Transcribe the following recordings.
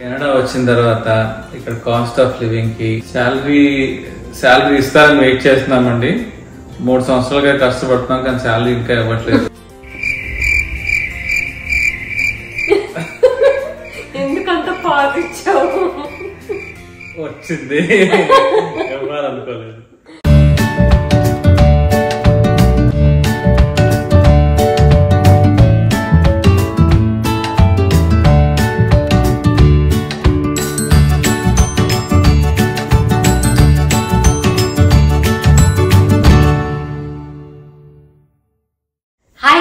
Canada వచ్చిన తర్వాత ఇక్కడ కాస్ట్ ఆఫ్ లివింగ్ కి శాలరీ ఇస్తారని వెయిట్ చేస్తున్నామండి. 3 సంవత్సరాలుగా కష్టపడుతున్నాం కానీ శాలరీ ఇంకా ఇవ్వట్లేదు. ఎందుకంత పాజ్ ఇచ్చావు? వచ్చింది ఇవ్వాలనుకోలేదు.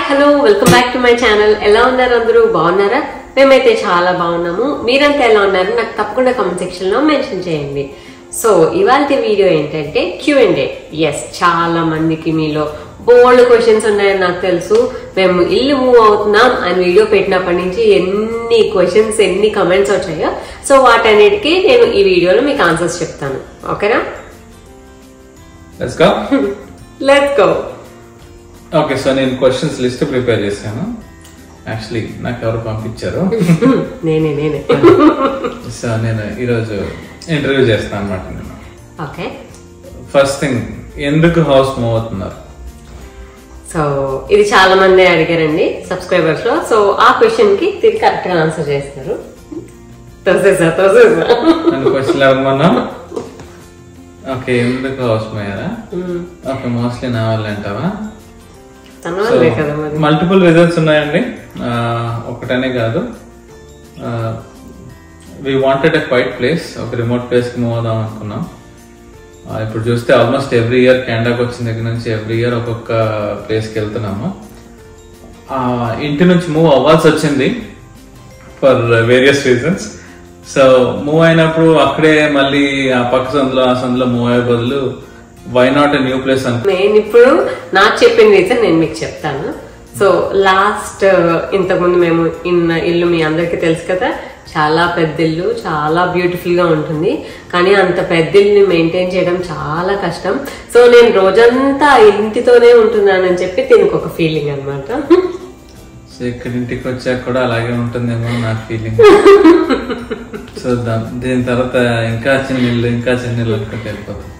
Hello, welcome back to my channel. ఎలా ఉన్నారు అందరూ? బాగున్నారా? మేమైతే చాలా బాగున్నాము. మీరంతా ఎలా ఉన్నారు నాకు తప్పకుండా కామెంట్ సెక్షన్ లో మెన్షన్ చేయండి. సో ఇవాళ వీడియో ఏంటంటే Q&A. ఎస్, చాలా మందికి మీలో బోల్డ్ క్వశ్చన్స్ ఉన్నాయని నాకు తెలుసు. మేము ఇల్లు మూవ్ అవుతున్నాం అని వీడియో పెట్టినప్పటి నుంచి ఎన్ని క్వశ్చన్స్, ఎన్ని కమెంట్స్ వచ్చాయో. సో వాటన్నిటికీ నేను ఈ వీడియోలో మీకు ఆన్సర్స్ చెప్తాను. ఓకేనా? Let's go. ఓకే, సో నేను క్వశ్చన్స్ లిస్ట్ ప్రిపేర్ చేశాను. యాక్చువల్లీ నాకు ఎవరు పంపించారు, నేనే. సో నేను ఈరోజు ఇంటర్వ్యూ చేస్తాను అనమాట. నేను ఓకే, ఫస్ట్ థింగ్, ఎందుకు హౌస్ మూవ్ అవుతున్నారు? సో ఇది చాలా మంది అడిగారండి సబ్స్క్రైబర్స్ లో. సో ఆ క్వశ్చన్ కి తిరిగి కరెక్ట్ గా ఆన్సర్ చేస్తారు. క్వశ్చన్ ఎవరన్నా? ఓకే, ఎందుకు హౌస్ మూవ్ అయ్యారా? ఓకే, మోస్ట్లీ నా వాళ్ళు అంటావా? మల్టిపుల్ రీజన్స్ ఉన్నాయండి, ఒకటనే కాదు. We wanted a quiet place, ఒక రిమోట్ ప్లేస్ కి మూవ్ అవుదాం అనుకున్నాం. ఇప్పుడు చూస్తే ఆల్మోస్ట్ ఎవ్రీ ఇయర్ కెనడాకి వచ్చిన దగ్గర నుంచి ఎవ్రీ ఇయర్ ఒక్కొక్క ప్లేస్ కి వెళ్తున్నాము. ఇంటి నుంచి మూవ్ అవ్వాల్సి వచ్చింది for various reasons. So move అయినప్పుడు అక్కడే మళ్ళీ ఆ పక్క సందులో ఆ సందులో మూవ్ అయ్యే బదులు why not a new place అని నేను ఇప్పుడు నాకు చెప్పిన రీజన్ నేను మీకు చెప్తాను. సో లాస్ట్ ఇంతకుముందు మేము ఇల్లు మీ అందరికి తెలుసు కదా, చాలా పెద్ద ఇల్లు, చాలా బ్యూటిఫుల్ గా ఉంటుంది. కానీ అంత పెద్ద ఇల్లుని మెయింటైన్ చేయడం చాలా కష్టం. సో నేను రోజంతా ఇంటితోనే ఉంటున్నానని చెప్పి దీనికి ఒక ఫీలింగ్ అనమాట. సో ఇక్కడ ఇంటికి వచ్చాక కూడా అలాగే ఉంటుందేమో నా ఫీలింగ్. చూద్దాం, దీని తర్వాత ఇంకా చిన్న ఇల్లు అనుకుంటే వెళ్ళిపోతాం.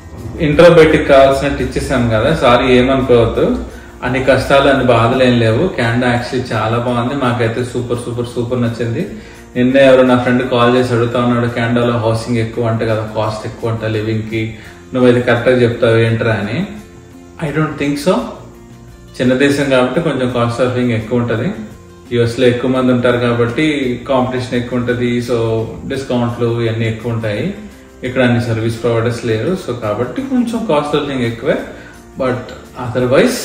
ఇంట్లో బయటికి కావాల్సినట్టు ఇచ్చేసాం కదా, సారీ ఏమనుకోవద్దు. అన్ని కష్టాలు అన్ని బాధలు ఏం లేవు. కెనడా యాక్చువల్లీ చాలా బాగుంది, మాకైతే సూపర్ సూపర్ సూపర్ నచ్చింది. నిన్నే ఎవరు నా ఫ్రెండ్ కాల్ చేసి అడుగుతా ఉన్నాడు, కెనడాలో హౌసింగ్ ఎక్కువ అంట కదా, కాస్ట్ ఎక్కువ అంట లివింగ్ కి, నువ్వైతే కరెక్ట్ గా చెప్తావు ఏంట్రా అని. I don't think so. చిన్న దేశం కాబట్టి కొంచెం కాస్ట్ ఆఫ్ లివింగ్ ఎక్కువ ఉంటుంది. యుఎస్ లో ఎక్కువ మంది ఉంటారు కాబట్టి కాంపిటీషన్ ఎక్కువ ఉంటుంది. సో డిస్కౌంట్లు ఇవన్నీ ఎక్కువ ఉంటాయి. ఇక్కడ అన్ని సర్వీస్ ప్రొవైడర్స్ లేరు. సో కాబట్టి కొంచెం కాస్ట్ ఆఫ్ లివింగ్ ఎక్కువే. But otherwise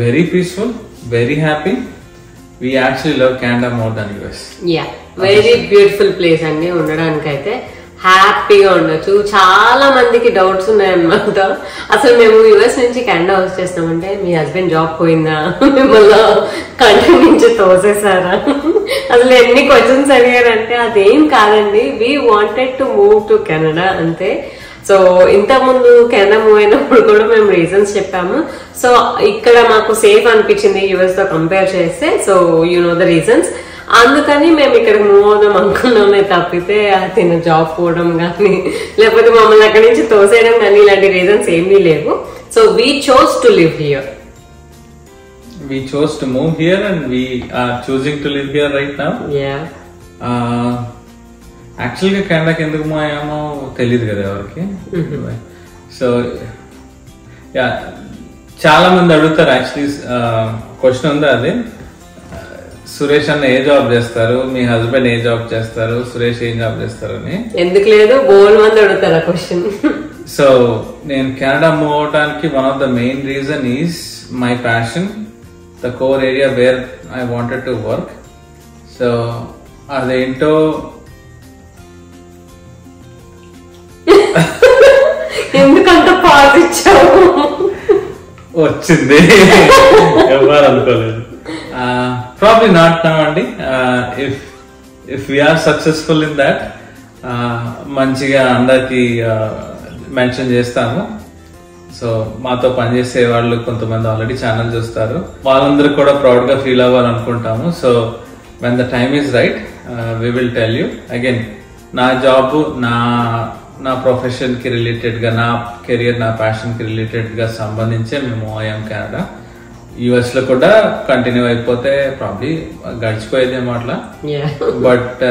very peaceful, very happy. We actually love Canada more than US. Yeah, very beautiful place అండి. ఉండడానికి అయితే హ్యాపీగా ఉండొచ్చు. చాలా మందికి డౌట్స్ ఉన్నాయన్నమాట. అసలు మేము యుఎస్ నుంచి కెనడా వచ్చేస్తామంటే మీ హస్బెండ్ జాబ్ పోయిందా, మిమ్మల్ని కంట్రీ నుంచి తోసేసారా, అసలు ఎన్ని క్వశ్చన్స్ అడిగారంటే అదేం కాదండి. We wanted to move to Canada అంతే. సో ఇంతకుముందు కెనడా మూవ్ అయినప్పుడు కూడా మేము రీజన్స్ చెప్పాము. సో ఇక్కడ మాకు సేఫ్ అనిపించింది యుఎస్ తో కంపేర్ చేస్తే. So you know the reasons. అందుకని మేము ఇక్కడ మూవ్ అవుదాం అనుకున్నామే తప్పితే తిన జాబ్ పోవడం కానీ లేకపోతే మమ్మల్ని అక్కడి నుంచి తోసేయడం కానీ ఇలాంటి రీజన్స్ ఏమీ లేవు. So we chose to live here. We chose to move here and we are choosing to live here right now. Yeah. Actual గా కెనడాకి ఎందుకు మూవ్ అయ్యామో తెలియదు కదా ఎవరికి. సో యా, చాలా మంది అడుగుతారు. యాక్చువల్లీ క్వశ్చన్ ఉందా అది, సురేష్ అన్న ఏ జాబ్ చేస్తారు, మీ హస్బెండ్ ఏ జాబ్ చేస్తారు, సురేష్ ఏం జాబ్ చేస్తారు అని. ఎందుకు లేదు, బోల్ మంది అడుగుతారు ఆ క్వశ్చన్. సో నేను కెనడా మూవ్ అవడానికి one of the main reason is my passion, the core area where I wanted to work. So అదేంటో ఎందుకంత పాజ్ ఇచ్చావు? వచ్చింది ఎవరు అనుకోలేదు. ప్రాబ్లీ నాట్ నౌ అండి. If we are successful in that మంచిగా అందరికి మెన్షన్ చేస్తాము. సో మాతో పనిచేసే వాళ్ళు కొంతమంది ఆల్రెడీ ఛానల్ చూస్తారు, వాళ్ళందరూ కూడా ప్రౌడ్ గా ఫీల్ అవ్వాలనుకుంటాము. So when the time is right, we will tell you. Again, నా జాబ్ నా ప్రొఫెషన్ కి రిలేటెడ్ గా, నా కెరియర్, నా ప్యాషన్ కి రిలేటెడ్ గా సంబంధించే మేము అయ్యాం కెనడా. యుఎస్ లో కూడా కంటిన్యూ అయిపోతే ప్రాబ్లీ గడిచిపోయేదేమో అట్లా. బట్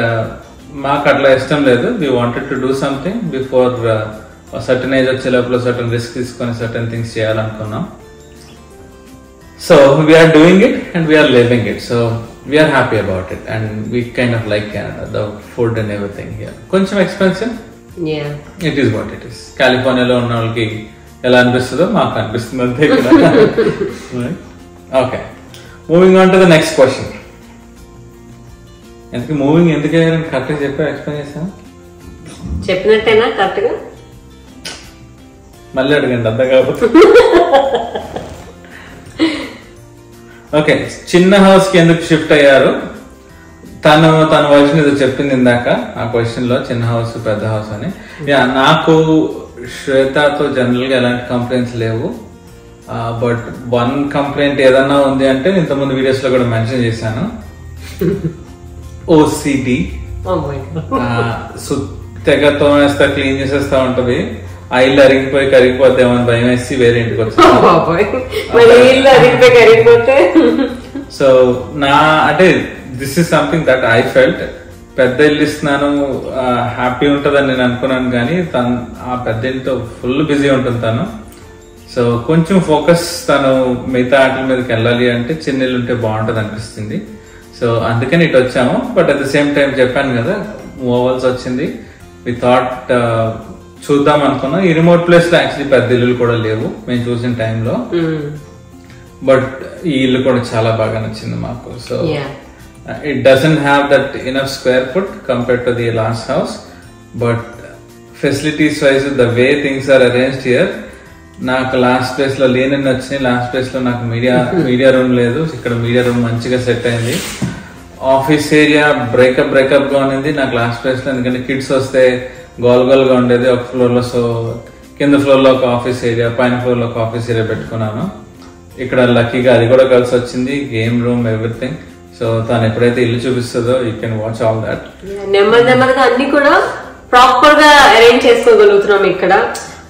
మాకు అట్లా ఇష్టం లేదు. We wanted to do something before certain age వచ్చే లోపల సర్టన్ రిస్క్ తీసుకొని సర్టన్ థింగ్స్ చేయాలనుకున్నాం. So we're doing it and we're living it. So we're happy about it and we kind of like Canada, the food and everything here. కొంచెం expensive, it is what it is. కాలిఫోర్నియాలో ఉన్న వాళ్ళకి ఎలా అనిపిస్తుందో మాకు అనిపిస్తుంది అంతే కదా. Okay, moving on to the next question. ఎందుకు మూవింగ్ ఎందుకు అయ్యారని కరెక్ట్గా చెప్పా, ఎక్స్ప్లెయిన్ చేశాను చెప్పినట్టేనా కరెక్ట్ గా? మళ్ళీ అడగండి అర్థం కాకపోతే. ఓకే, చిన్న హౌస్ కి ఎందుకు షిఫ్ట్ అయ్యారు? తన వర్షన్ ఏదో చెప్పింది ఇందాక ఆ క్వశ్చన్ లో, చిన్న హౌస్ పెద్ద హౌస్ అని. నాకు శ్వేతతో జనరల్ గా ఎలాంటి కంప్లైంట్స్ లేవు. బట్ వన్ కంప్లైంట్ ఏదన్నా ఉంది అంటే ఇంతకుముందు వీడియోస్ లో కూడా మెన్షన్ చేశాను, ఓసిడి. తెగ తోమేస్తా, క్లీన్ చేసేస్తా ఉంటది. ఆ ఇల్లు అరిగిపోయి కరిగిపోద్దేమో అని భయం వేసి వేరే ఇంటికి వచ్చాను. సో అంటే this is something that I felt. పెద్ద ఇల్లు ఇస్తున్నాను, హ్యాపీ ఉంటుందని నేను అనుకున్నాను, కానీ ఆ పెద్ద ఇంటితో ఫుల్ బిజీ ఉంటుంది తను. సో కొంచెం ఫోకస్ తను మిగతా ఆటల మీదకి వెళ్ళాలి అంటే చిన్న ఇల్లు ఉంటే బాగుంటుంది అనిపిస్తుంది. సో అందుకని ఇటు వచ్చాము. But at the same time చెప్పాను కదా, మూవ్ అవ్వాల్సి వచ్చింది. వి థాట్ చూద్దాం అనుకున్నాం. ఈ రిమోట్ ప్లేస్ లో యాక్చువల్లీ పెద్ద ఇల్లు కూడా లేవు మేము చూసిన టైంలో. బట్ ఈ ఇల్లు కూడా చాలా బాగా నచ్చింది మాకు. So it doesn't have that enough square foot compared to the last house, but facilities wise the way things are arranged here, నాకు లాస్ట్ ప్లేస్ లో లేనని వచ్చినాయి. లాస్ట్ ప్లేస్ లో నాకు మీడియా రూమ్ లేదు, ఇక్కడ మీడియా రూమ్ మంచిగా సెట్ అయింది. ఆఫీస్ ఏరియా బ్రేకప్ గా ఉంది నాకు లాస్ట్ ప్లేస్ లో, ఎందుకంటే కిడ్స్ వస్తే గోల్ గా ఉండేది ఒక ఫ్లోర్ లో. సో కింద ఫ్లోర్ లో ఒక ఆఫీస్ ఏరియా, పైన ఫ్లోర్ లో ఒక ఆఫీస్ ఏరియా పెట్టుకున్నాను. ఇక్కడ లక్కీగా అది కూడా కలిసి వచ్చింది, గేమ్ రూమ్, ఎవ్రీథింగ్. సో తను ఎప్పుడైతే ఇల్లు చూపిస్తుందో you can watch all that. నెమ్మదిగా అన్ని కూడా ప్రాపర్ గా అరేంజ్ చేసుకోగలుగుతున్నాం ఇక్కడ.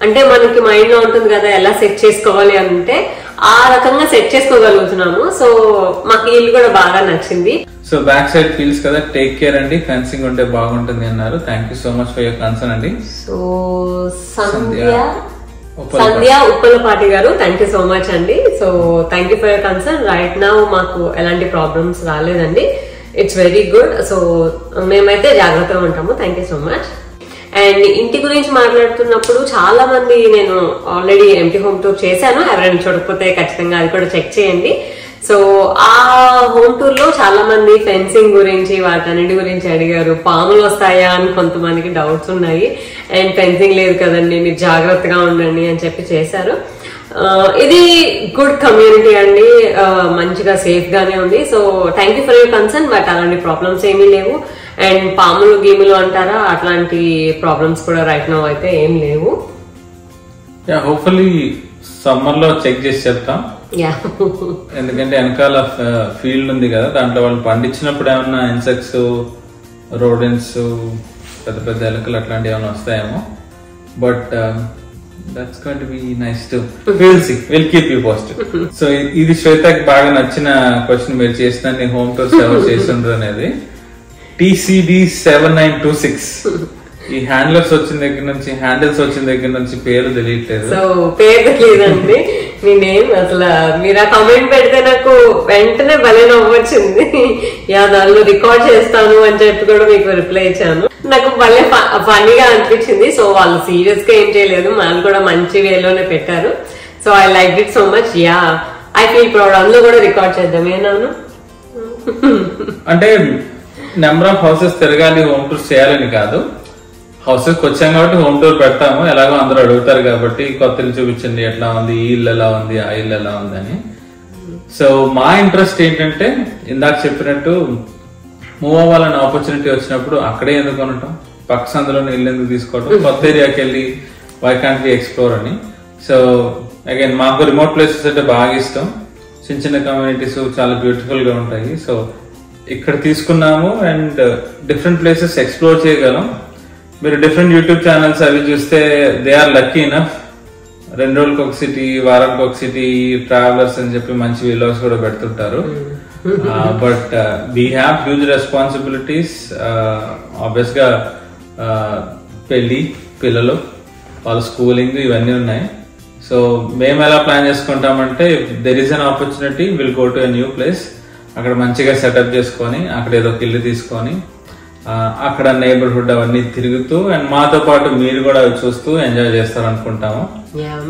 అంటే మనకి మైండ్ లో ఉంటుంది కదా ఎలా సెట్ చేసుకోవాలి అంటే, ఆ రకంగా సెట్ చేసుకోగలుగుతున్నాము. సో మాకు ఇల్లు కూడా బాగా నచ్చింది. సో బ్యాక్ సైడ్ ఫీల్స్ కదా, టేక్ కేర్ అండి, ఫెన్సింగ్ ఉంటే బాగుంటుంది అన్నారు. Thank you so much for your concern అండి. సో సంధ్య ఉప్పలపాటి గారు, థ్యాంక్ యూ సో మచ్ అండి. So thank you for your concern. Right now మాకు ఎలాంటి ప్రాబ్లమ్స్ రాలేదండి, ఇట్స్ వెరీ గుడ్. సో మేమైతే జాగ్రత్తగా ఉంటాము. Thank you so much. And ఇంటి గురించి మాట్లాడుతున్నప్పుడు చాలా మంది, నేను ఆల్రెడీ ఎంటీ హోమ్ టూర్ చేశాను, ఎవరైనా చూడకపోతే ఖచ్చితంగా అది కూడా చెక్ చేయండి. సో ఆ హోమ్ టూర్ లో చాలా మంది ఫెన్సింగ్ గురించి వాటన్నిటి గురించి అడిగారు. పాములు వస్తాయా అని కొంతమందికి డౌట్స్ ఉన్నాయి. అండ్ ఫెన్సింగ్ లేదు కదండి, మీరు జాగ్రత్తగా ఉండండి అని చెప్పి చేశారు. ఇది గుడ్ కమ్యూనిటీ అండి, మంచిగా సేఫ్ గానే ఉంది. So thank you for your concern. But అలాంటి ప్రాబ్లమ్స్ ఏమీ లేవు. అండ్ పాములు గీములు అంటారా, అట్లాంటి ప్రాబ్లమ్స్ కూడా రైట్ నౌ అయితే ఏం లేవు. హోప్ఫుల్లీ సమ్మర్ లో చెక్ చేసి చెప్తాం. ఎందుకంటే వెనకాల ఫీల్డ్ ఉంది కదా, దాంట్లో వాళ్ళు పండించినప్పుడు ఏమన్నా ఇన్సెక్ట్స్, రోడెంట్స్, పెద్ద పెద్ద ఎలకలు అట్లాంటివి ఏమైనా వస్తాయేమో. But that's going to be nice to will keep you posted. So ఇది శ్వేతకి బాగా నచ్చిన క్వశ్చన్ మీరు చేసిన హోమ్ టూర్స్ ఎవరు చేస్తుండ్రు అనేది. TCD 7926 ఈ హ్యాండిల్స్ వచ్చిన దగ్గర నుంచి పేరు తెలియట్లేదు. సో పేరు తెలియదండి, మీ నేమ్ అసలు. మీరు ఆ కామెంట్ పెడితే నాకు వెంటనే భలే నవ్వొచ్చింది. దానిలో రికార్డ్ చేస్తాను అని చెప్పి కూడా మీకు రిప్లై ఇచ్చాను. నాకు భలే ఫన్నీగా అనిపించింది. సో వాళ్ళు సీరియస్ గా ఏం చేయలేదు, వాళ్ళు కూడా మంచి వేలోనే పెట్టారు. So I like it so much. I feel proud. అందులో కూడా రికార్డ్ చేద్దాం. ఏనాను అంటే నెంబర్ ఆఫ్ హౌసెస్ తిరగాలి, హోమ్ టూర్స్ చేయాలని కాదు. హౌసెస్ కి వచ్చాం కాబట్టి హోమ్ టూర్ పెడతాము, ఎలాగో అందరూ అడుగుతారు కాబట్టి కొత్త ఇల్లు చూపించండి, ఎట్లా ఉంది, ఈ ఇల్లు ఎలా ఉంది, ఆ ఇల్లు ఎలా ఉంది అని. సో మా ఇంట్రెస్ట్ ఏంటంటే ఇందాక చెప్పినట్టు మూవ్ అవ్వాలని ఆపర్చునిటీ వచ్చినప్పుడు అక్కడే ఎందుకు ఉండటం, పక్క సందులోనే ఇల్లు ఎందుకు తీసుకోవటం, కొత్త ఏరియాకి వెళ్ళి వై కాంట్ వి ఎక్స్ప్లోర్ అని. సో అగైన్ మాకు రిమోట్ ప్లేసెస్ అంటే బాగా ఇష్టం. చిన్న చిన్న కమ్యూనిటీస్ చాలా బ్యూటిఫుల్ గా ఉంటాయి. సో ఇక్కడ తీసుకున్నాము అండ్ డిఫరెంట్ ప్లేసెస్ ఎక్స్ప్లోర్ చేయగలం. మీరు డిఫరెంట్ యూట్యూబ్ ఛానల్స్ అవి చూస్తే దే ఆర్ లక్కీ ఇనఫ్. 2 రోజులకు ఒక సిటీ, వారానికి ఒక సిటీ, ట్రావెలర్స్ అని చెప్పి మంచి విలాగ్స్ కూడా పెడుతుంటారు. But we have huge responsibilities. Obvious గా పెళ్లి, పిల్లలు, వాళ్ళ స్కూలింగ్ ఇవన్నీ ఉన్నాయి. సో మేము ఎలా ప్లాన్ చేసుకుంటామంటే there is an opportunity will go to a new place. అక్కడ మంచిగా సెటప్ చేసుకొని అక్కడ ఏదో ఒక ఇల్లు తీసుకొని అక్కడ నైబర్హుడ్ అవన్నీ తిరుగుతూ అండ్ మాతో పాటు మీరు కూడా చూస్తూ ఎంజాయ్ చేస్తారు అనుకుంటాము.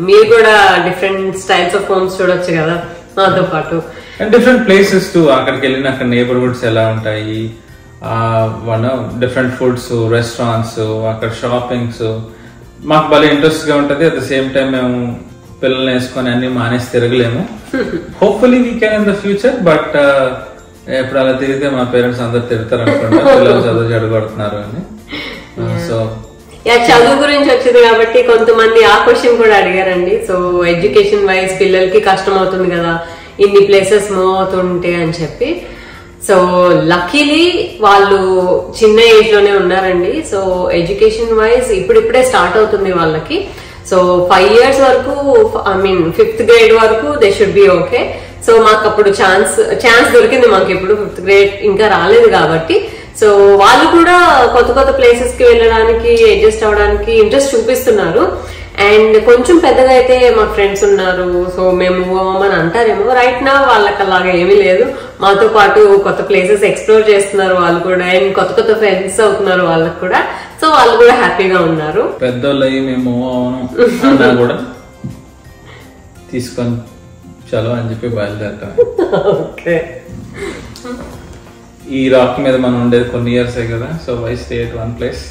మీరు కూడా డిఫరెంట్ స్టైల్స్ ఆఫ్ హోమ్స్ చూడొచ్చు కదా మాతో పాటు. And different places to. అక్కడికి వెళ్ళిన అక్కడ నైబర్హుడ్స్ ఎలా ఉంటాయి, డిఫరెంట్ ఫుడ్స్, రెస్టారెంట్స్, అక్కడ షాపింగ్స్ మాకు భలే ఇంట్రెస్ట్ గా ఉంటది. అట్ ద సేమ్ టైం మేము పిల్లల్ని వేసుకొని అన్ని మానేసి తిరగలేము. Hopefully we can in the future. But ఎప్పుడు అలా తిరిగితే మా పేరెంట్స్ అందరు తిరుగుతారు అనుకుంటా, పిల్లలు చదువు చెడగొడుతున్నారు అని. సో చదువు గురించి వచ్చింది కాబట్టి కొంతమంది ఆ క్వశ్చన్ కూడా అడిగారండి. సో ఎడ్యుకేషన్ వైజ్ పిల్లలకి కష్టం అవుతుంది కదా ఇన్ని ప్లేసెస్ మూవ్ అవుతుంటే అని చెప్పి. సో లక్కీలీ వాళ్ళు చిన్న ఏజ్ లోనే ఉన్నారండి. సో ఎడ్యుకేషన్ వైజ్ ఇప్పుడిప్పుడే స్టార్ట్ అవుతుంది వాళ్ళకి. సో 5 years వరకు, ఐ మీన్ 5th grade వరకు they should be okay. So మాకు అప్పుడు ఛాన్స్ దొరికింది. మాకు ఇప్పుడు 5th grade ఇంకా రాలేదు కాబట్టి సో వాళ్ళు కూడా కొత్త కొత్త ప్లేసెస్ కి వెళ్ళడానికి, అడ్జస్ట్ అవడానికి ఇంట్రెస్ట్ చూపిస్తున్నారు. అండ్ కొంచెం పెద్దగా అయితే మా ఫ్రెండ్స్ ఉన్నారు, సో మేము అని అంటారేమో. రైట్ నా వాళ్ళకి అలాగా ఏమీ లేదు. మాతో పాటు కొత్త ప్లేసెస్ ఎక్స్ప్లోర్ చేస్తున్నారు వాళ్ళు కూడా. అండ్ కొత్త కొత్త ఫ్రెండ్స్ అవుతున్నారు వాళ్ళకి కూడా. సో వాళ్ళు కూడా హ్యాపీగా ఉన్నారు. పెద్దోళ్ళు మేము అన్నా కూడా తీసుకొని చలో అని చెప్పి బయలుదేరతాం. ఓకే, ఈ రాక్ మీద మనం ఉండేది కొన్ని ఇయర్సే కదా. So why stay at one place.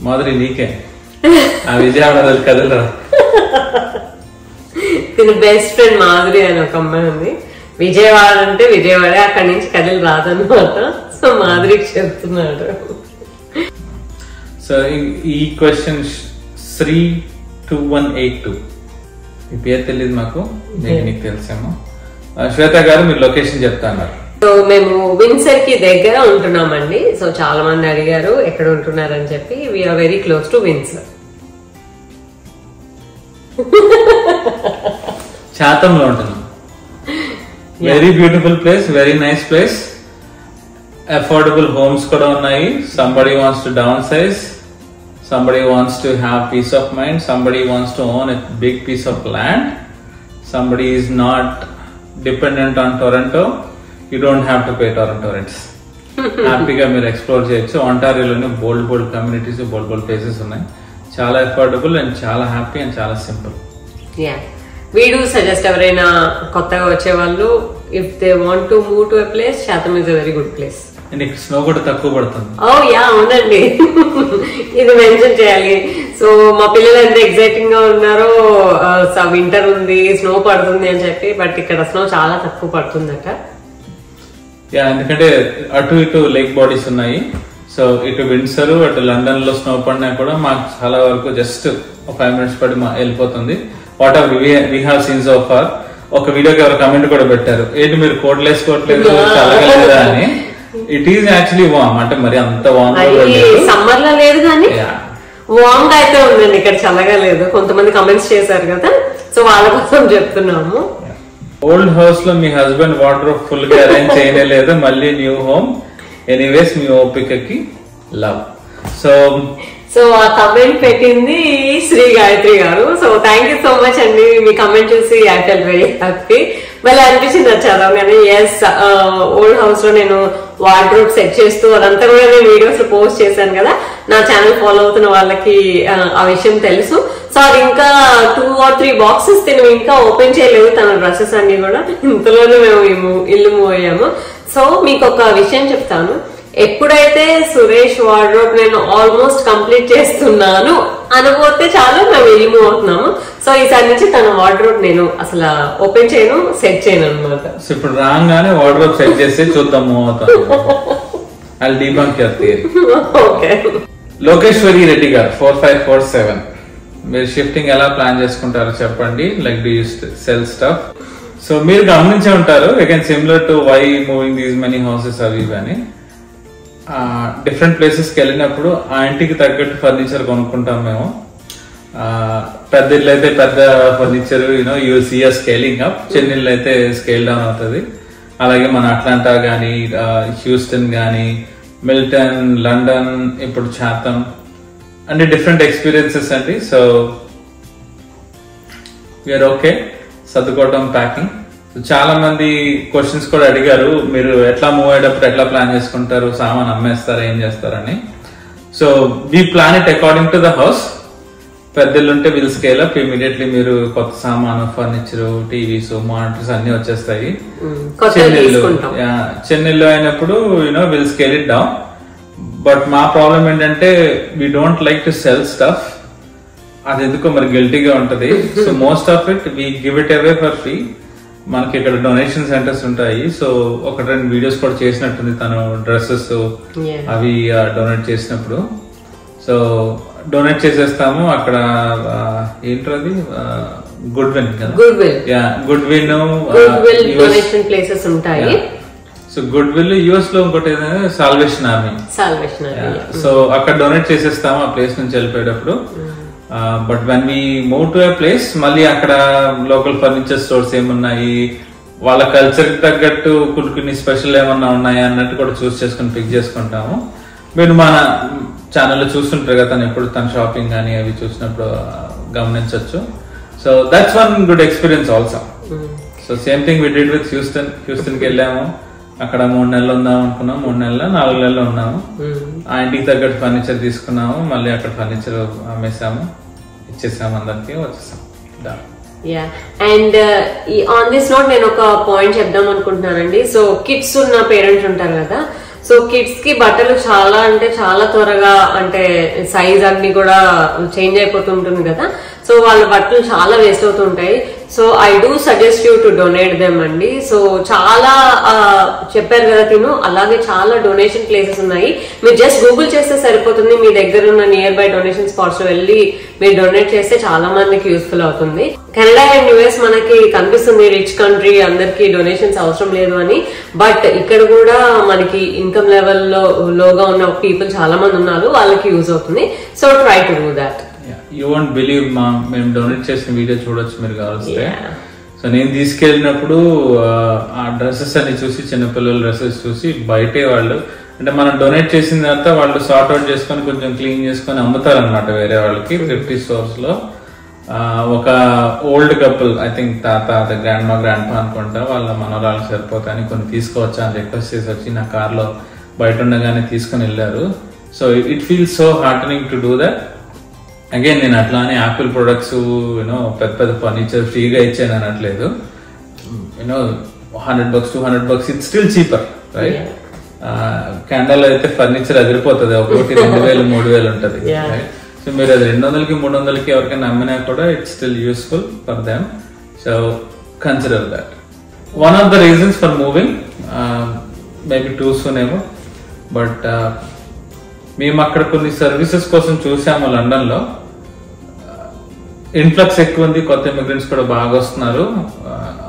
మాదిరి నీకే ఆ విజయవాడ కదలరా. తిన బెస్ట్ ఫ్రెండ్ మాధురి అని ఒక అమ్మాయి ఉంది. విజయవాడ అంటే విజయవాడే, అక్కడి నుంచి కదిలి రాదన్నమాట. సో మాధురికి చెప్తున్నాడు. సో ఈ క్వశ్చన్ 32182 ఈ పేరు తెలియదు మాకు, నీకు తెలుసేమో. శ్వేత గారు మీరు లొకేషన్ చెప్తాన్నారు. సో మేము విన్సర్ కి దగ్గర ఉంటున్నామండి. సో చాలా మంది అడిగారు ఎక్కడ ఉంటున్నారని చెప్పి. We are very close to Windsor. శాతంలో ఉంటున్నాం. Very beautiful place, very nice place. Affordable homes కూడా ఉన్నాయి. Somebody wants to downsize, somebody wants to have peace of mind, somebody wants to own a big piece of land, somebody is not dependent on Toronto, you don't have to pay Toronto rents. హ్యాపీగా మీరు explore చేయొచ్చు. ఒంటారియోలోనే బోల్డ్ communities, బోల్డ్ places ఉన్నాయి. చాలా affordable and చాలా happy and చాలా simple. We'd suggest ఎవరైనా కొత్తగా వచ్చే వాళ్ళు, if they want to move to a place, Chatham is a very good place. And ఇక్కడ స్నో కూడా తక్కువ పడుతుంది. ఓ యా, అవునండి, ఇది మెన్షన్ చేయాలి. సో మా పిల్లలు ఎంత ఎక్సైటింగ్ గా ఉన్నారో, వింటర్ ఉంది, స్నో పడుతుంది అని చెప్పి. బట్ ఇక్కడ స్నో చాలా తక్కువ పడుతుందట. యా, ఎందుకంటే అటు ఇటు లేక్ బాడీస్ ఉన్నాయి. సో ఇటు విండ్సర్, అటు లండన్ లో స్నో పడినా కూడా మాకు చాలా వరకు జస్ట్ 5 minutes పడి వెళ్ళిపోతుంది. What are we have seen so far. ఒక వీడియోకి ఎవరు కమెంట్ కూడా పెట్టారు, ఏంటి మీరు కోట్లు వేసుకోవట్లేదు చల్లగలేదా అని. ఇట్ ఈస్ యాక్చువల్లీ వామ్, అంటే మరి అంత వామ్ సమ్మర్ లో లేదు కానీ వామ్ గా అయితే ఉందండి. ఇక్కడ చల్లగా లేదు. కొంతమంది కమెంట్స్ చేశారు కదా, సో వాళ్ళ కోసం చెప్తున్నాము. ఓల్డ్ హౌస్ లో మీ హస్బెండ్ వాటర్ ఫుల్ గా అరేంజ్ చేయలేదు, మళ్ళీ న్యూ హోమ్. ఎనీవేస్ మీ ఓపికకి లవ్. సో ఆ కమెంట్ పెట్టింది శ్రీ గాయత్రి గారు. So thank you so much అండి. మీ కమెంట్ చూసి ఐ ఫెల్ వెరీ హ్యాపీ. మళ్ళీ అనిపించింది చదవగానే. ఎస్, ఓల్డ్ హౌస్ లో నేను వార్డ్రోబ్ సెట్ చేస్తూ అదంతా కూడా నేను వీడియోస్ లో పోస్ట్ చేశాను కదా. నా ఛానల్ ఫాలో అవుతున్న వాళ్ళకి ఆ విషయం తెలుసు. సో అది ఇంకా 2 or 3 boxes నేను ఇంకా ఓపెన్ చేయలేదు, తన డ్రెస్సెస్ అన్ని కూడా. ఇంతలోనే మేము ఇల్లు మూవ్ అయ్యాము. సో మీకు ఒక విషయం చెప్తాను. ఎప్పుడైతే సురేష్ వార్డ్రోబ్ నేను ఆల్మోస్ట్ కంప్లీట్ చేస్తున్నాను అనుకోతే చాలు, మేము ఇల్లు మూవ్ అవుతున్నాము. సో ఈసారి నుంచి తన వార్డ్రోబ్ నేను అసలు ఓపెన్ చేయను, సెట్ చేయను అనమాట. ఇప్పుడు రాగానే వార్డ్రోబ్ సెట్ చేసి చూద్దాం మూవ్ అవుతాం. I'll debunk your theory. Okay. Lokeshwari Reddy garu 4547 మీరు షిఫ్టింగ్ ఎలా ప్లాన్ చేసుకుంటారో చెప్పండి. Like do you sell stuff? So మీరు గమనించే ఉంటారు again similar to why moving these many houses అవి అని డిఫరెంట్ ప్లేసెస్కి వెళ్ళినప్పుడు ఆ ఇంటికి తగ్గట్టు ఫర్నిచర్ కొనుక్కుంటాం మేము. పెద్ద ఇల్లు అయితే పెద్ద furniture you see a scaling up, చిన్న ఇల్లు అయితే స్కేల్ డౌన్ అవుతుంది. అలాగే మన అట్లాంటా కానీ హ్యూస్టన్ కానీ మిల్టన్, లండన్, ఇప్పుడు చాథమ్ అన్ని డిఫరెంట్ ఎక్స్పీరియన్సెస్ అండి. సో వీఆర్ ఓకే సర్దుకోవడం ప్యాకింగ్. చాలా మంది క్వశ్చన్స్ కూడా అడిగారు, మీరు ఎట్లా మూవ్ అయ్యేటప్పుడు ఎట్లా ప్లాన్ చేసుకుంటారు, సామాన్ అమ్మేస్తారా, ఏం చేస్తారని. So we plan it according to the house. పెద్దలు ఉంటే విల్ స్కేల్ అప్, ఇమీడియట్లీ మీరు కొత్త సామాను, ఫర్నిచర్, టీవీస్, మానిటర్స్ అన్ని వచ్చేస్తాయి. చెన్నైలో అయినప్పుడు will scale it down. But మా ప్రాబ్లం ఏంటంటే we don't like to cell stuff. అది ఎందుకో మరి గిల్టీగా ఉంటది. So most of it we give it away for free. మనకి ఇక్కడ డొనేషన్ సెంటర్స్ ఉంటాయి. సో ఒక 2 వీడియోస్ కూడా చేసినట్టుంది తను, డ్రెస్సెస్ అవి డొనేట్ చేసినప్పుడు. సో డొనేట్ చేసేస్తాము అక్కడ. ఏంటది గుడ్ విన్ కదా, గుడ్ విన్ డొనేషన్ ప్లేసెస్ ఉంటాయి. సో గుడ్ విల్ యుఎస్ లో ఇంకోటి సాల్వేషన్ ఆర్మీ. సో అక్కడ డొనేట్ చేసేస్తాము ఆ ప్లేస్ నుంచి వెళ్ళిపోయేటప్పుడు. But when we move to a place, మళ్ళీ అక్కడ లోకల్ ఫర్నిచర్ స్టోర్స్ ఏమున్నాయి, వాళ్ళ కల్చర్ కి తగ్గట్టు కొన్ని స్పెషల్ ఏమన్నా ఉన్నాయా అన్నట్టు కూడా చూస్ చేసుకుని పిక్ చేసుకుంటాము. మీరు మన ఛానల్లో చూస్తుంటారు కదా, ఎప్పుడు తన షాపింగ్ కానీ అవి చూసినప్పుడు గమనించవచ్చు. So that's one good experience also. So same thing we did with Houston కి వెళ్ళాము. అక్కడ 3 నెలలు ఉందాం అనుకున్నాం, 3 నెలలు 4 నెలలు ఉన్నాము. ఆ ఇంటికి తగ్గట్టు ఫర్నిచర్ తీసుకున్నాము, మళ్ళీ అక్కడ ఫర్నిచర్ అమ్మేసాము, ఇచ్చేసాము, అందరికి వచ్చేసాము. అండ్ ఆన్ దిస్ నోట్ నేను ఒక పాయింట్ చెప్దాం అనుకుంటున్నానండి. సో కిడ్స్ ఉన్న పేరెంట్స్ ఉంటారు కదా, సో కిడ్స్ కి బట్టలు చాలా అంటే చాలా త్వరగా అంటే సైజ్ అన్ని కూడా చేంజ్ అయిపోతుంటుంది కదా. సో వాళ్ళ బట్టలు చాలా వేస్ట్ అవుతుంటాయి. So I do suggest you to donate them అండి. సో చాలా చెప్పారు కదా తిను, అలాగే చాలా డొనేషన్ ప్లేసెస్ ఉన్నాయి. మీరు జస్ట్ గూగుల్ చేస్తే సరిపోతుంది. మీ దగ్గర ఉన్న నియర్ బై డొనేషన్ స్పాట్స్ వెళ్ళి మీరు డొనేట్ చేస్తే చాలా మందికి యూస్ఫుల్ అవుతుంది. కెనడా అండ్ యుఎస్ మనకి కనిపిస్తుంది రిచ్ కంట్రీ, అందరికి డొనేషన్స్ అవసరం లేదు అని. బట్ ఇక్కడ కూడా మనకి ఇన్కమ్ లెవెల్ లోగా ఉన్న పీపుల్ చాలా మంది ఉన్నారు, వాళ్ళకి యూజ్ అవుతుంది. So try to do that. You won't believe మేము డొనేట్ చేసిన వీడియో చూడొచ్చు మీరు కావాల్సి. సో నేను తీసుకెళ్ళినప్పుడు ఆ డ్రెస్సెస్ అన్ని చూసి, చిన్నపిల్లల డ్రెస్సెస్ చూసి బయటే వాళ్ళు అంటే మనం డొనేట్ చేసిన తర్వాత వాళ్ళు సార్ట్ అవుట్ చేసుకొని కొంచెం క్లీన్ చేసుకొని అమ్ముతారు అనమాట వేరే వాళ్ళకి. 50 స్టోర్స్ లో ఒక ఓల్డ్ కపుల్, ఐ థింక్ తాత గ్రాండ్ పా అనుకుంటా, వాళ్ళ మనవరాలు సరిపోతాయని కొన్ని తీసుకోవచ్చా అని రిక్వెస్ట్ చేసి వచ్చి నా కార్ లో బయట ఉండగానే తీసుకుని వెళ్ళారు. So it feels so heartening to do that. Again నేను అట్లా అని యాపిల్ ప్రొడక్ట్స్ పెద్ద పెద్ద ఫర్నిచర్ ఫ్రీగా ఇచ్చాను అనట్లేదు. $100, $200 ఇట్స్ స్టిల్ చీపర్, రైట్? కెనడాలో అయితే ఫర్నిచర్ అదిరిపోతుంది, ఒకటి 2000, 3000 ఉంటది. సో మీరు అది 200కి 300కి ఎవరికైనా అమ్మినా కూడా it's still useful for them. So consider that. One of the reasons for moving, maybe two soon ఏమో, బట్ మేము అక్కడ కొన్ని సర్వీసెస్ కోసం చూసాము లండన్ లో. ఇన్ఫ్లక్స్ ఎక్కువ ఉంది, కొత్త ఇమిగ్రెంట్స్ కూడా బాగా వస్తున్నారు.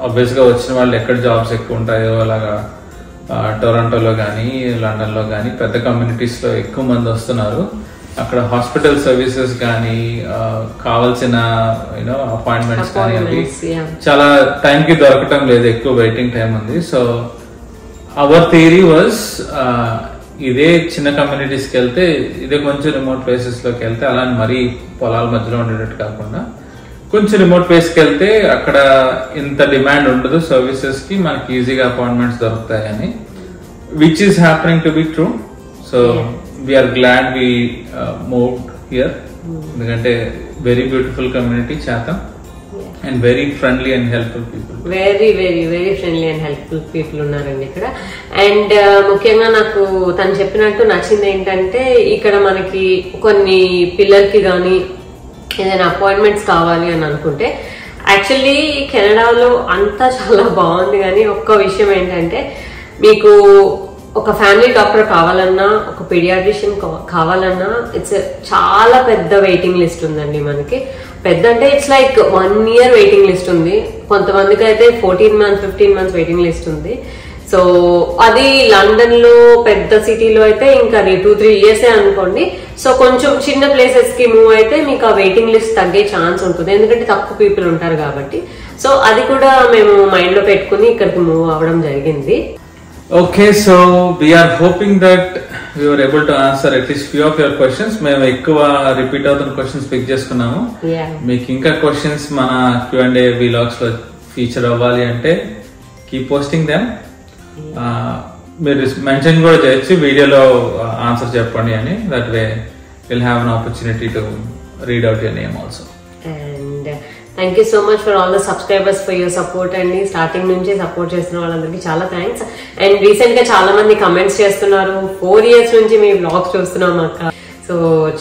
ఆబ్వియస్ గా వచ్చిన వాళ్ళు ఎక్కడ జాబ్స్ ఎక్కువ ఉంటాయో అలాగా టొరంటోలో కానీ లండన్ లో కానీ పెద్ద కమ్యూనిటీస్ లో ఎక్కువ మంది వస్తున్నారు. అక్కడ హాస్పిటల్ సర్వీసెస్ కానీ కావాల్సిన అపాయింట్మెంట్స్ కానీ అవి చాలా టైం కి దొరకటం లేదు, ఎక్కువ వెయిటింగ్ టైం ఉంది. సో అవర్ థియరీ వాజ్ ఇదే చిన్న కమ్యూనిటీస్కి వెళ్తే, ఇదే కొంచెం రిమోట్ ప్లేసెస్ లోకి వెళ్తే, అలా మరీ పొలాల మధ్యలో ఉండేటట్టు కాకుండా కొంచెం రిమోట్ ప్లేస్కి వెళ్తే అక్కడ ఇంత డిమాండ్ ఉండదు సర్వీసెస్ కి, మనకి ఈజీగా అపాయింట్మెంట్స్ దొరుకుతాయని, which is happening to be true. So we're glad we moved here. ఎందుకంటే very beautiful community Chatham and very friendly and helpful people. Very very very friendly and helpful people ఉన్నారండి ఇక్కడ. And ముఖ్యంగా నాకు తను చెప్పినట్టు నచ్చింది ఏంటంటే, ఇక్కడ మనకి కొన్ని పిల్లలకి కానీ ఏదైనా అపాయింట్మెంట్స్ కావాలి అని అనుకుంటే, యాక్చువల్లీ కెనడాలో అంతా చాలా బాగుంది. కానీ ఒక్క విషయం ఏంటంటే, మీకు ఒక ఫ్యామిలీ డాక్టర్ కావాలన్నా, ఒక పీడియాట్రిషియన్ కావాలన్నా, ఇట్స్ చాలా పెద్ద వెయిటింగ్ లిస్ట్ ఉందండి మనకి. పెద్ద అంటే it's like 1 year waiting list ఉంది, కొంతమందికి అయితే 14 months 15 months వెయిటింగ్ లిస్ట్ ఉంది. సో అది లండన్ లో పెద్ద సిటీలో అయితే ఇంకా అది 2-3 years అనుకోండి. సో కొంచెం చిన్న ప్లేసెస్ కి మూవ్ అయితే మీకు ఆ వెయిటింగ్ లిస్ట్ తగ్గే ఛాన్స్ ఉంటుంది, ఎందుకంటే తక్కువ పీపుల్ ఉంటారు కాబట్టి. సో అది కూడా మేము మైండ్ లో పెట్టుకుని ఇక్కడికి మూవ్ అవ్వడం జరిగింది. Okay, so we are hoping that we were able to answer at least few of your questions. మేము ఎక్కువ రిపీట్ అవుతున్న క్వశ్చన్స్ పిక్ చేసుకున్నాము. మీకు ఇంకా క్వశ్చన్స్ మన Q&A vlogs లో ఫీచర్ అవ్వాలి అంటే కీప్ పోస్టింగ్ దెమ్. మీరు మెన్షన్ కూడా చేయొచ్చు వీడియోలో ఆన్సర్ చెప్పండి అని. That way will have an opportunity to read out your name also. And thank you so much for all the subscribers for your support అండి. స్టార్టింగ్ నుంచి సపోర్ట్ చేస్తున్న వాళ్ళందరికీ చాలా థ్యాంక్స్. అండ్ రీసెంట్ గా చాలా మంది కమెంట్స్ చేస్తున్నారు, 4 years నుంచి మీ బ్లాగ్స్ చూస్తున్నాం అక్క. సో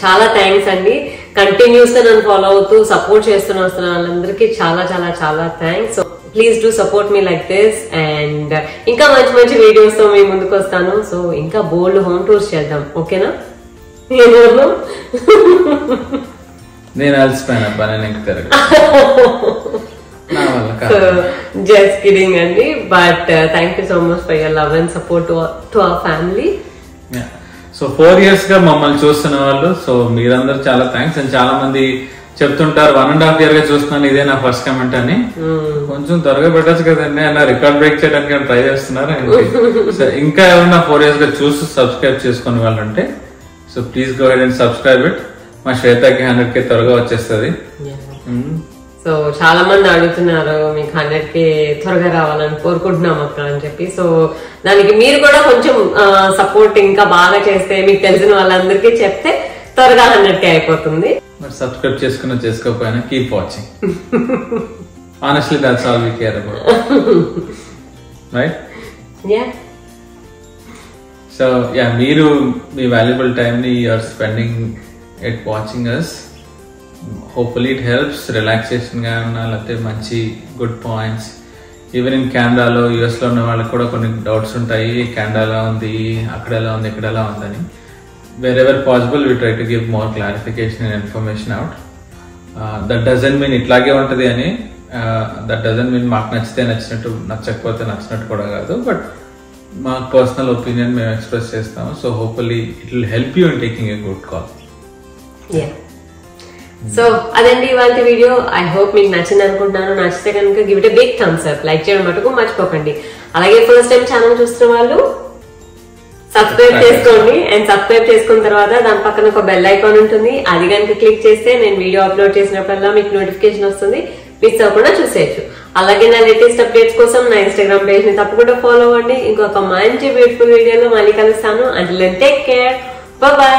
చాలా థ్యాంక్స్ అండి. కంటిన్యూస్ గా నన్ను ఫాలో అవుతూ సపోర్ట్ చేస్తున్న వాళ్ళందరికీ చాలా చాలా చాలా thanks. So please do support me like this. And ఇంకా మంచి మంచి వీడియోస్ తో మీ ముందుకు వస్తాను. సో ఇంకా బోల్డ్ హోమ్ టూర్స్ చేద్దాం, ఓకేనా? నేను అలసిపోయినా పని ఎక్కుతారు. జస్ట్ కిడింగ్ అండి. But thank you so much for your love and support to our family. So 4 years గా మమ్మల్ని చూస్తున్న వాళ్ళు, సో మీరందరూ చాలా థ్యాంక్స్. అండ్ చాలా మంది చెప్తుంటారు 1.5 year గా చూస్తున్నాను, ఇదే నా ఫస్ట్ కమెంట్ అని. కొంచెం త్వరగా పెట్టచ్చు కదండి అన్న, రికార్డ్ బ్రేక్ చేయడానికి ట్రై చేస్తున్నారు. ఇంకా ఎవరైనా 4 years గా చూసి సబ్స్క్రైబ్ చేసుకునే వాళ్ళు ఉంటే so please go head and subscribe it. మా శ్వేతకి 100K త్వరగా వచ్చేస్తుంది. సో చాలా మంది అడుగుతున్నారు మీకు 100K త్వరగా రావాలని కోరుకుంటున్నాం అక్క అని చెప్పి. సో దానికి మీరు కూడా కొంచెం సపోర్ట్ ఇంకా బాగా చేస్తే, మీకు తెలిసిన వాళ్ళందరికీ చెప్తే త్వరగా 100K అయిపోతుంది. సబ్స్క్రైబ్ చేసుకున్నా చేసుకోకపోయినా keep watching. Honestly that's all we care about, right? Yeah. So yeah, మీరు మీ వాల్యుబుల్ టైమ్ ని you are spending at watching us. Hopefully it helps. Relaxation గా ఉన్నా లేకపోతే మంచి గుడ్ పాయింట్స్. ఈవెన్ ఇన్ కెనడాలో యుఎస్ లో ఉన్న వాళ్ళకి కూడా కొన్ని డౌట్స్ ఉంటాయి, కెనడా ఎలా ఉంది, అక్కడ ఎలా ఉంది, ఇక్కడ ఎలా ఉందని. wherever possible we try to give more clarification and information out. That doesn't mean ఇట్లాగే ఉంటది అని, that doesn't mean మాకు నచ్చితే నచ్చినట్టు, నచ్చకపోతే నచ్చినట్టు కూడా కాదు. బట్ మా పర్సనల్ ఒపీనియన్ మేము ఎక్స్ప్రెస్ చేస్తాము. So hopefully it will help you in taking a good call. So అదండి ఇవాళ వీడియో. ఐ హోప్ మీకు నచ్చింది అనుకుంటున్నాను. నచ్చితే కనుక give it a big thumbs up. Like చేయడం మటుకు మర్చిపోకండి. అలాగే ఫస్ట్ టైం ఛానల్ చూస్తున్న వాళ్ళు సబ్స్క్రైబ్ చేసుకోండి. అండ్ సబ్స్క్రైబ్ చేసుకున్న తర్వాత దాని పక్కన ఒక బెల్ ఐకాన్ ఉంటుంది, అది కనుక క్లిక్ చేస్తే నేను వీడియో అప్లోడ్ చేసినప్పుడల్లా మీకు నోటిఫికేషన్ వస్తుంది, మిస్ అవ్వకుండా చూసేయచ్చు. అలాగే నా లేటెస్ట్ అప్డేట్స్ కోసం నా ఇన్స్టాగ్రామ్ పేజ్ ని తప్పకుండా ఫాలో అవ్వండి. ఇంకొక మంచి బ్యూటిఫుల్ వీడియోలో మళ్ళీ కలుస్తాను. Until then take care, bye by.